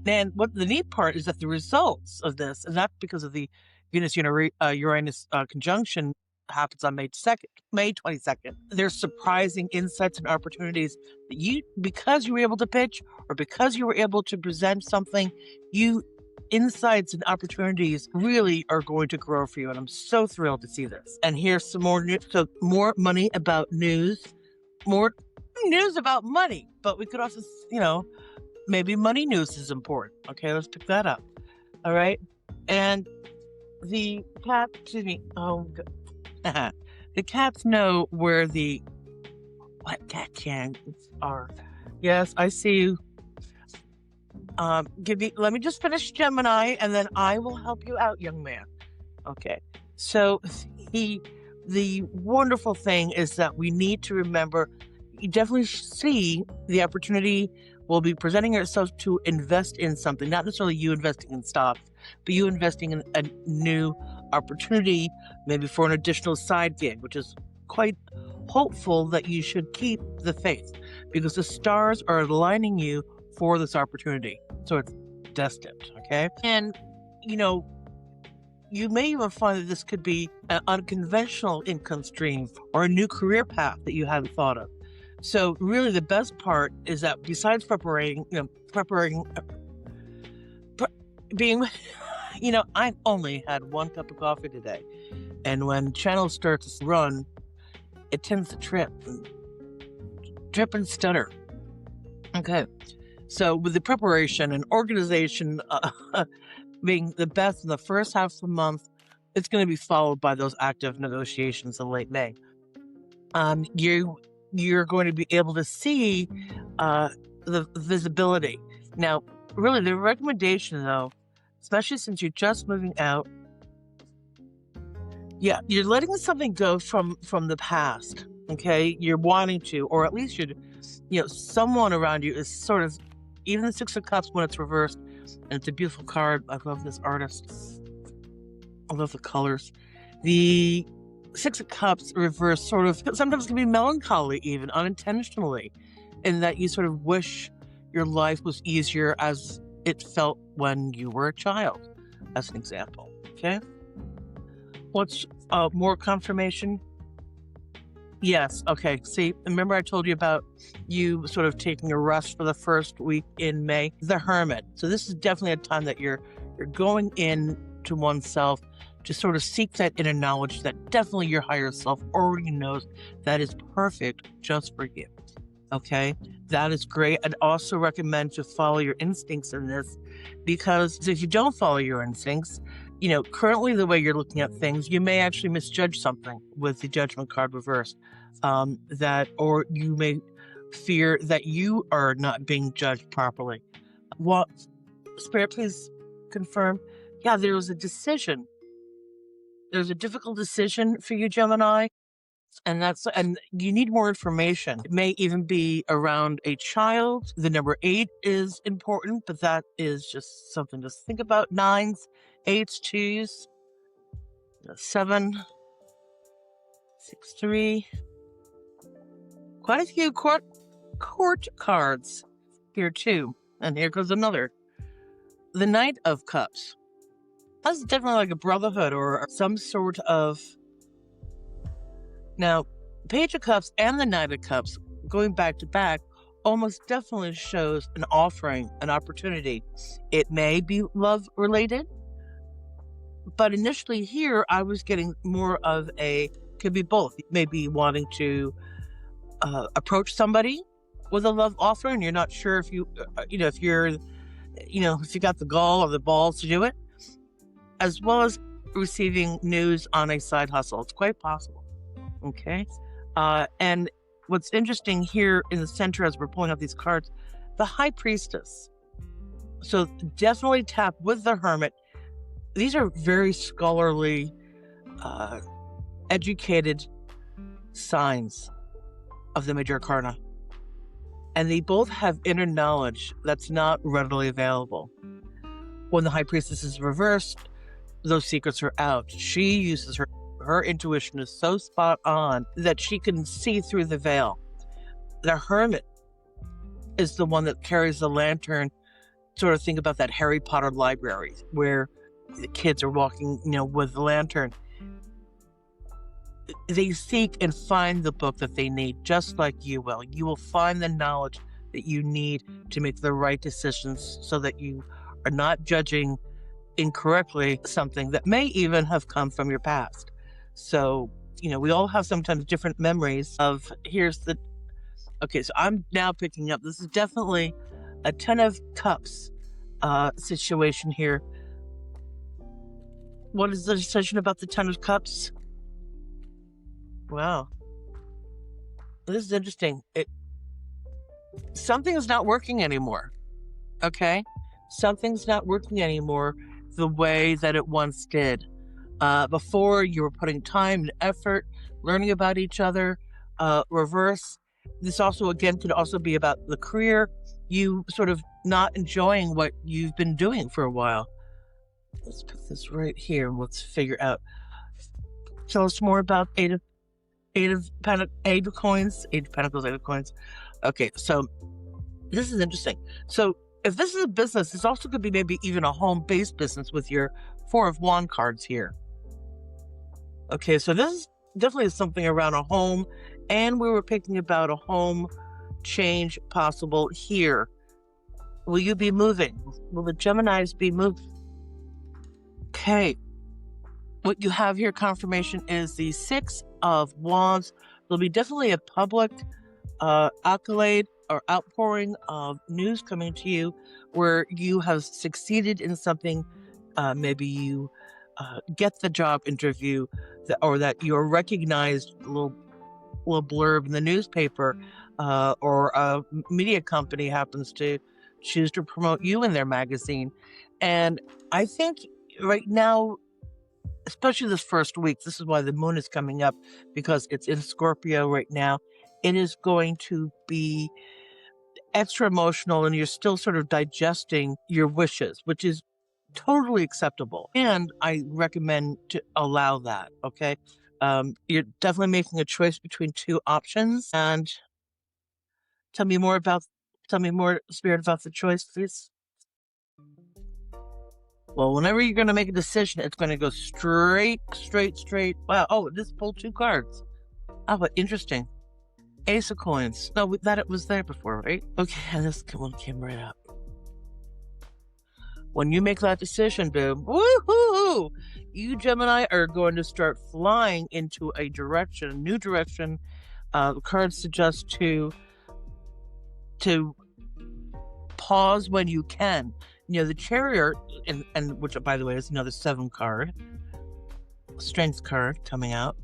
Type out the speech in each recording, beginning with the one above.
And what the neat part is that the results of this, and that's because of the Venus-Uranus conjunction happens on May 22nd. There's surprising insights and opportunities that because you were able to pitch or because you were able to present something, insights and opportunities really are going to grow for you. And I'm so thrilled to see this. And here's some more news. So more money about news, more news about money, but we could also, maybe money news is important. Okay, let's pick that up. All right. And the cat, excuse me. Oh, the cats know where what cat cans are. Yes, I see you. Let me just finish Gemini and then I will help you out, young man. Okay. So the wonderful thing is that we need to remember, you definitely see the opportunity will be presenting ourselves to invest in something, not necessarily you investing in stocks, but you investing in a new opportunity, maybe for an additional side gig, which is quite hopeful that you should keep the faith because the stars are aligning you for this opportunity. So it's destined, okay? And, you may even find that this could be an unconventional income stream or a new career path that you hadn't thought of. So really the best part is that besides I only had one cup of coffee today. And when channel starts to run, it tends to trip and stutter. Okay. So with the preparation and organization being the best in the first half of the month, it's going to be followed by those active negotiations in late May. You're going to be able to see the visibility. Now, really, the recommendation, though, especially since you're just moving out, Yeah, you're letting something go from the past. Okay, you're wanting to, or at least someone around you is sort of, even the Six of Cups when it's reversed, and it's a beautiful card. I love this artist. I love the colors. The Six of Cups reversed sort of sometimes can be melancholy, even unintentionally, in that you sort of wish your life was easier as it felt when you were a child, as an example. Okay. What's more confirmation? Yes. Okay. See, remember I told you about you sort of taking a rest for the first week in May? The Hermit. So this is definitely a time that you're going in to oneself to sort of seek that inner knowledge that definitely your higher self already knows that is perfect just for you. Okay, that is great. I'd also recommend to follow your instincts in this, because if you don't follow your instincts, currently the way you're looking at things, you may actually misjudge something with the Judgment card reversed. Or you may fear that you are not being judged properly. What, Spirit, please confirm? Yeah, there was a decision. There's a difficult decision for you, Gemini. And you need more information. It may even be around a child. The number 8 is important, but that is just something to think about. 9s, 8s, 2s, 7, 6, 3. Quite a few court cards here too. And here goes another. The Knight of Cups. That's definitely like a brotherhood or some sort of... Now, Page of Cups and the Knight of Cups, going back to back, almost definitely shows an offering, an opportunity. It may be love related, but initially here I was getting more of could be both. Maybe wanting to approach somebody with a love offer, and you're not sure if you got the gall or the balls to do it, as well as receiving news on a side hustle. It's quite possible. Okay. And what's interesting here in the center, as we're pulling out these cards, the High Priestess. So definitely tap with the Hermit. These are very scholarly, educated signs of the Major Arcana. And they both have inner knowledge that's not readily available. When the High Priestess is reversed, those secrets are out. She uses her intuition is so spot on that she can see through the veil. The Hermit is the one that carries the lantern. Sort of think about that Harry Potter library where the kids are walking, with the lantern. They seek and find the book that they need, just like you will. You will find the knowledge that you need to make the right decisions so that you are not judging incorrectly something that may even have come from your past. So, we all have sometimes different memories of, okay, so I'm now picking up, this is definitely a Ten of Cups situation here. What is the decision about the Ten of Cups? Wow. This is interesting. Something is not working anymore. Okay? Something's not working anymore the way that it once did. Before, you were putting time and effort, learning about each other. Reverse. This also, again, could also be about the career. You sort of not enjoying what you've been doing for a while. Let's put this right here and let's figure out. Tell us more about Eight of Coins. Eight of Pentacles, Eight of Coins. Okay, so this is interesting. So if this is a business, this also could be maybe even a home-based business with your Four of Wands cards here. Okay, so this is definitely something around a home, and we were picking about a home change possible here. Will you be moving? Will the Geminis be moving? Okay. What you have here, confirmation, is the Six of Wands. There'll be definitely a public accolade or outpouring of news coming to you where you have succeeded in something. Maybe you get the job interview or that you're recognized, a little blurb in the newspaper, or a media company happens to choose to promote you in their magazine. And I think right now especially this first week. This is why the moon is coming up, because it's in Scorpio right now. It is going to be extra emotional, and you're still sort of digesting your wishes, which is totally acceptable. And I recommend to allow that. Okay. You're definitely making a choice between two options. And tell me more, Spirit, about the choice, please. Well, whenever you're going to make a decision, it's going to go straight. Wow. Oh, this pulled two cards. Oh, but interesting. Ace of Coins. No, that it was there before, right? Okay, and this one came right up. When you make that decision, boom, woohoo! You, Gemini, are going to start flying into a direction, a new direction. The cards suggest to pause when you can. You know, the Chariot, and which, by the way, is another 7 card, Strength card coming out,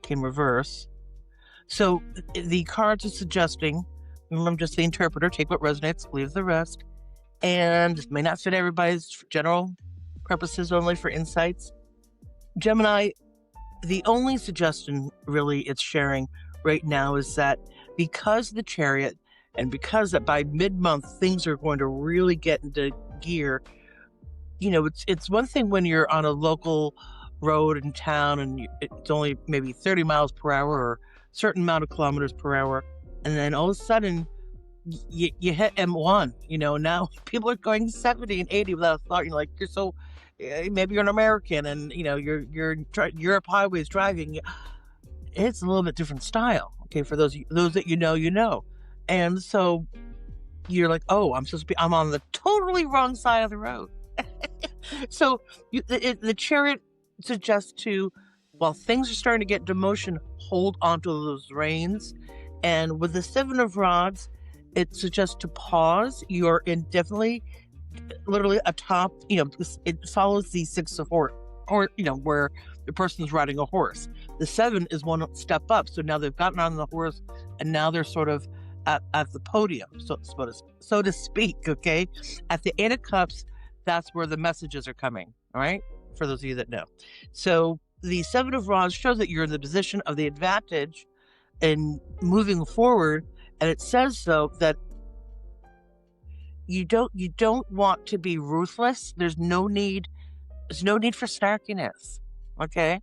came reverse. So the cards are suggesting, remember, I'm just the interpreter, take what resonates, leave the rest. And this may not fit everybody's, general purposes, only for insights. Gemini, the only suggestion really it's sharing right now is that because the Chariot, and because that by mid-month things are going to really get into gear, you know, it's one thing when you're on a local road in town and it's only maybe 30 miles per hour or a certain amount of kilometers per hour, and then all of a sudden you hit M1. You know, now people are going 70 and 80 without a thought. You're like, you're so, maybe you're an American, and you know you're Europe highways driving. It's a little bit different style. Okay, for those that you know. And so you're like, oh, I'm on the totally wrong side of the road. So the Chariot suggests to, while things are starting to get into motion, hold onto those reins. And with the 7 of Rods, it suggests to pause. You're indefinitely, literally atop, you know, it follows the 6 of horse, or, you know, where the person's riding a horse. The 7 is one step up. So now they've gotten on the horse, and now they're sort of at the podium, so to speak. Okay, at the 8 of Cups, that's where the messages are coming. All right, for those of you that know. So the 7 of Rods shows that you're in the position of the advantage in moving forward, and it says though that you don't want to be ruthless. There's no need for snarkiness. Okay.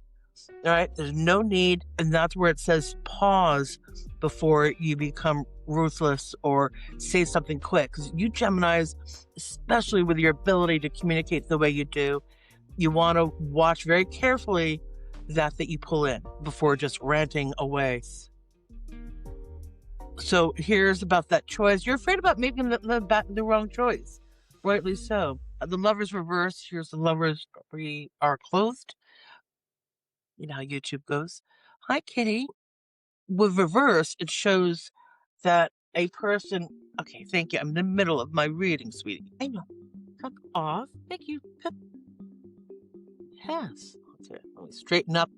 All right, there's no need, and that's where it says pause before you become ruthless or say something quick. Because you Geminis, especially with your ability to communicate the way you do, you want to watch very carefully that you pull in before just ranting away. So here's about that choice. You're afraid about making the wrong choice, rightly so. The Lovers reverse. Here's the Lovers. We are clothed. You know how YouTube goes. Hi, Kitty. With reverse, it shows that a person. Okay, thank you. I'm in the middle of my reading, sweetie. I know. Cut off. Thank you. Yes. Okay. Let me straighten up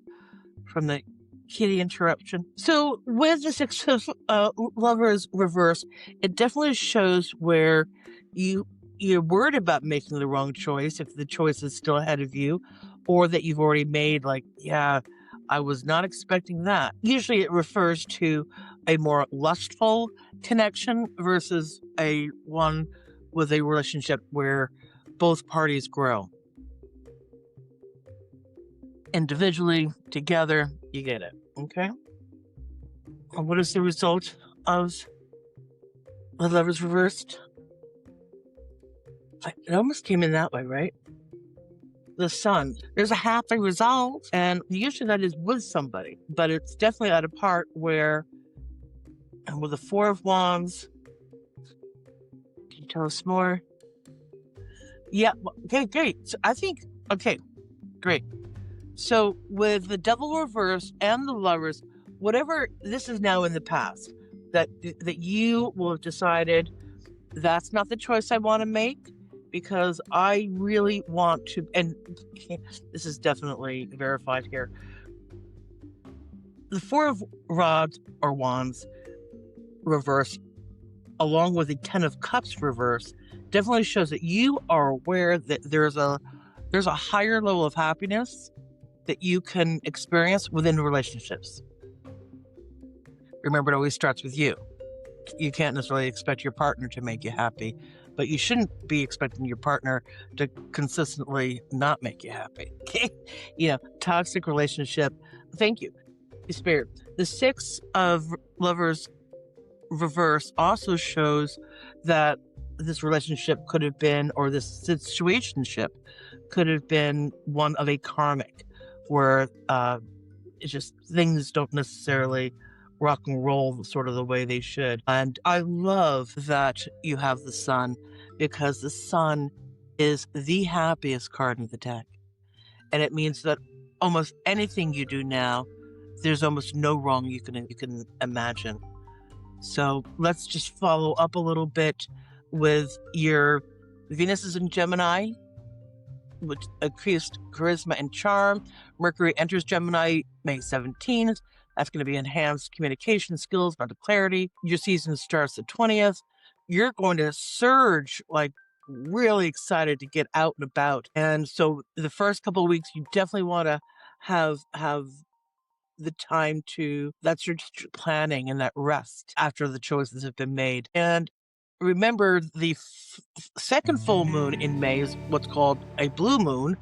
from the kitty interruption. So with the 6 of Lovers reverse, it definitely shows where you're worried about making the wrong choice, if the choice is still ahead of you, or that you've already made, like, yeah, I was not expecting that. Usually it refers to a more lustful connection versus a one with a relationship where both parties grow. Individually, together, you get it. Okay? And what is the result of the Lovers reversed? It almost came in that way, right? The Sun. There's a happy result, and usually that is with somebody, but it's definitely at a part where, and with the 4 of Wands, can you tell us more? Yeah, okay, great. So I think, okay, great. So with the Devil reverse and the Lovers, whatever, this is now in the past, that you will have decided that's not the choice I want to make, because I really want to, and this is definitely verified here. The 4 of Rods or Wands reverse, along with the 10 of Cups reverse, definitely shows that you are aware that there's a There's a higher level of happiness that you can experience within relationships. Remember, it always starts with you. You can't necessarily expect your partner to make you happy, but you shouldn't be expecting your partner to consistently not make you happy. Okay? Toxic relationship. Thank you, Spirit. The Six of Lovers reverse also shows that this relationship could have been, or this situationship could have been one of a karmic, where it's just things don't necessarily rock and roll sort of the way they should. And I love that you have the Sun, because the Sun is the happiest card in the deck. And it means that almost anything you do now, there's almost no wrong you can imagine. So let's just follow up a little bit with your Venus is in Gemini, which increased charisma and charm. Mercury enters Gemini May 17th. That's going to be enhanced communication skills, mental clarity. Your season starts the 20th. You're going to surge, like really excited to get out and about. And so the first couple of weeks, you definitely want to have the time to that strategic planning and that rest after the choices have been made. And remember, the second full moon in May is what's called a blue moon.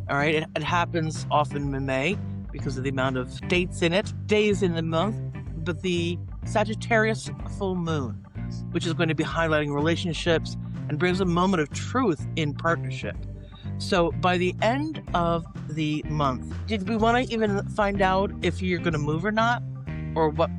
All right, it happens often in May because of the amount of days in the month. But the Sagittarius full moon, which is going to be highlighting relationships and brings a moment of truth in partnership. So by the end of the month, did we want to even find out if you're going to move or not, or what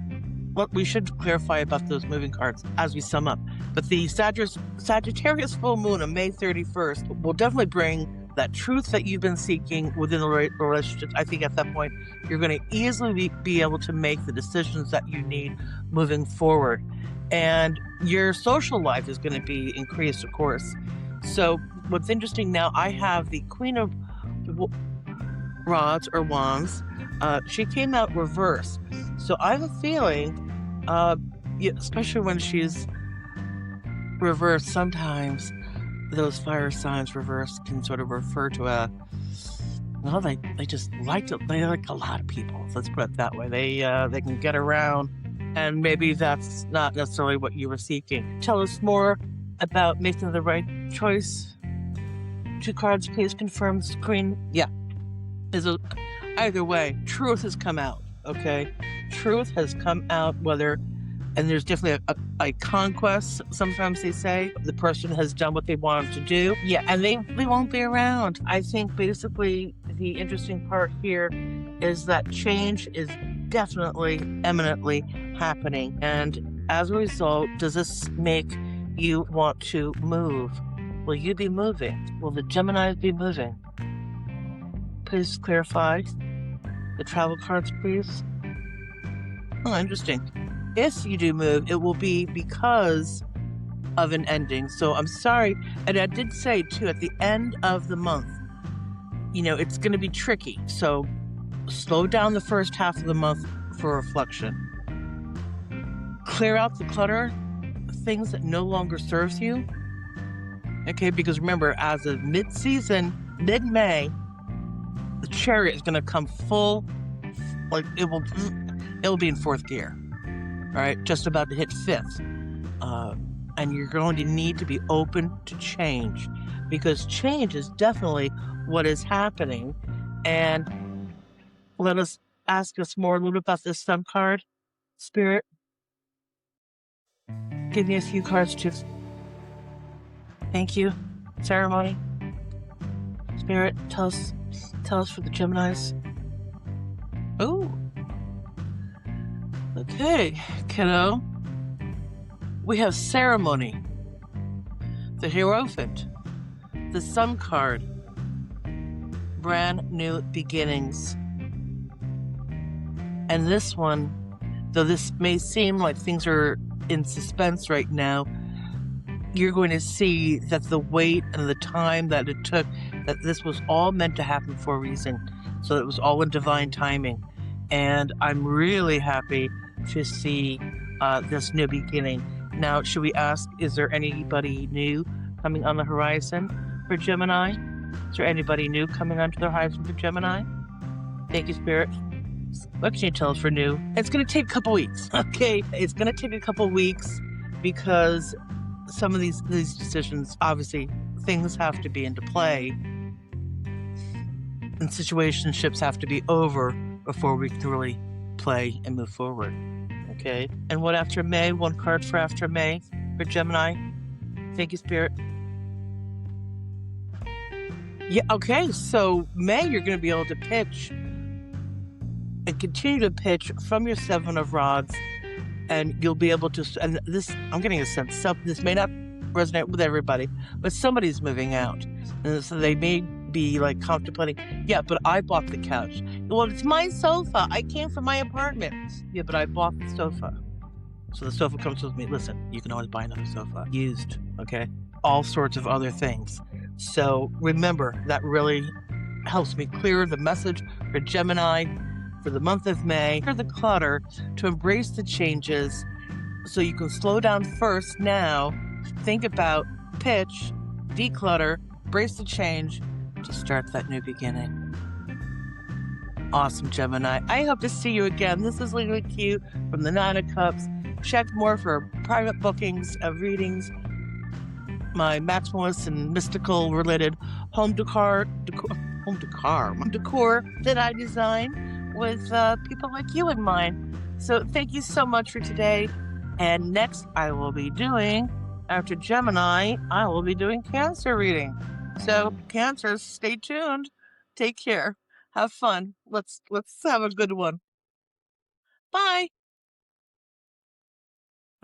we should clarify about those moving cards as we sum up? But the Sagittarius full moon on May 31st will definitely bring that truth that you've been seeking within the relationship. I think at that point, you're going to easily be able to make the decisions that you need moving forward. And your social life is going to be increased, of course. So what's interesting now, I have the Queen of Rods or Wands. She came out reverse. So I have a feeling, especially when she's reversed, sometimes those fire signs reversed can sort of refer to they just like a lot of people. Let's put it that way. They can get around, and maybe that's not necessarily what you were seeking. Tell us more about making the right choice. 2 cards, please confirm screen. Yeah. Either way, truth has come out, okay? Truth has come out, and there's definitely a conquest, sometimes they say. The person has done what they wanted to do. Yeah, and they won't be around. I think basically the interesting part here is that change is definitely, eminently happening. And as a result, does this make you want to move? Will you be moving? Will the Geminis be moving? Please clarify the travel cards, please. Oh, interesting. If you do move, it will be because of an ending. So I'm sorry. And I did say, too, at the end of the month, it's going to be tricky. So slow down the first half of the month for reflection. Clear out the clutter, things that no longer serves you. Okay, because remember, as of mid-season, mid-May, the Chariot is going to come full, like it'll be in 4th gear. All right, just about to hit 5th. And you're going to need to be open to change, because change is definitely what is happening. And let us ask us more a little bit about this Sun card. Spirit, give me a few cards too. Thank you. Ceremony. Spirit, tell us for the Geminis. Oh. Okay, kiddo. We have Ceremony, the Hierophant, the Sun card, brand new beginnings. And this one, though this may seem like things are in suspense right now, you're going to see that the wait and the time that it took, that this was all meant to happen for a reason. So it was all in divine timing. And I'm really happy to see this new beginning. Now, should we ask, is there anybody new coming on the horizon for Gemini? Is there anybody new coming onto the horizon for Gemini? Thank you, Spirit. What can you tell us for new? It's going to take a couple weeks, okay? It's going to take a couple weeks because some of these decisions, obviously, things have to be into play and situationships have to be over before we can really play and move forward, okay? And what after May? One card for after May for Gemini. Thank you, Spirit. Yeah, okay, so May, you're going to be able to pitch and continue to pitch from your Seven of Rods, and you'll be able to, and this, I'm getting a sense, this may not resonate with everybody, but somebody's moving out. And so they may be like contemplating, yeah, but I bought the couch. Well, it's my sofa. I came from my apartment. Yeah, but I bought the sofa. So the sofa comes with me. Listen, you can always buy another sofa. Used, okay? All sorts of other things. So remember, that really helps me clear the message for Gemini for the month of May, for the clutter, to embrace the changes so you can slow down first now, think about pitch, declutter, embrace the change to start that new beginning. Awesome, Gemini. I hope to see you again. This is Lena Q from the Nine of Cups. Check more for private bookings of readings, my maximalist and mystical related home decor that I design with people like you in mind. So thank you so much for today. And next I will be doing, after Gemini, I will be doing Cancer reading. So Cancers, stay tuned. Take care. Have fun. Let's have a good one. Bye.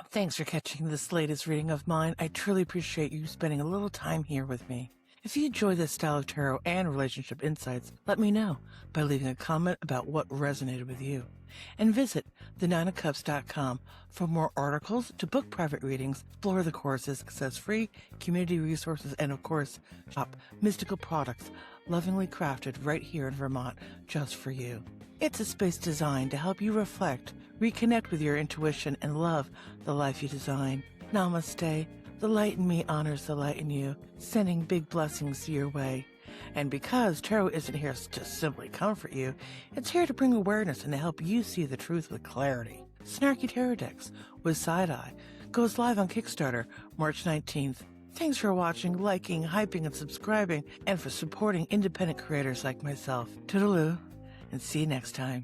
Thanks for catching this latest reading of mine. I truly appreciate you spending a little time here with me. If you enjoy this style of tarot and relationship insights, let me know by leaving a comment about what resonated with you. And visit the9ofcups.com for more articles, to book private readings, explore the courses, access free community resources, and of course, shop mystical products lovingly crafted right here in Vermont just for you. It's a space designed to help you reflect, reconnect with your intuition, and love the life you design. Namaste. The light in me honors the light in you, sending big blessings your way. And because tarot isn't here to simply comfort you, it's here to bring awareness and to help you see the truth with clarity. Snarky Tarot Decks with Side Eye goes live on Kickstarter March 19th. Thanks for watching, liking, hyping, and subscribing, and for supporting independent creators like myself. Toodaloo, and see you next time.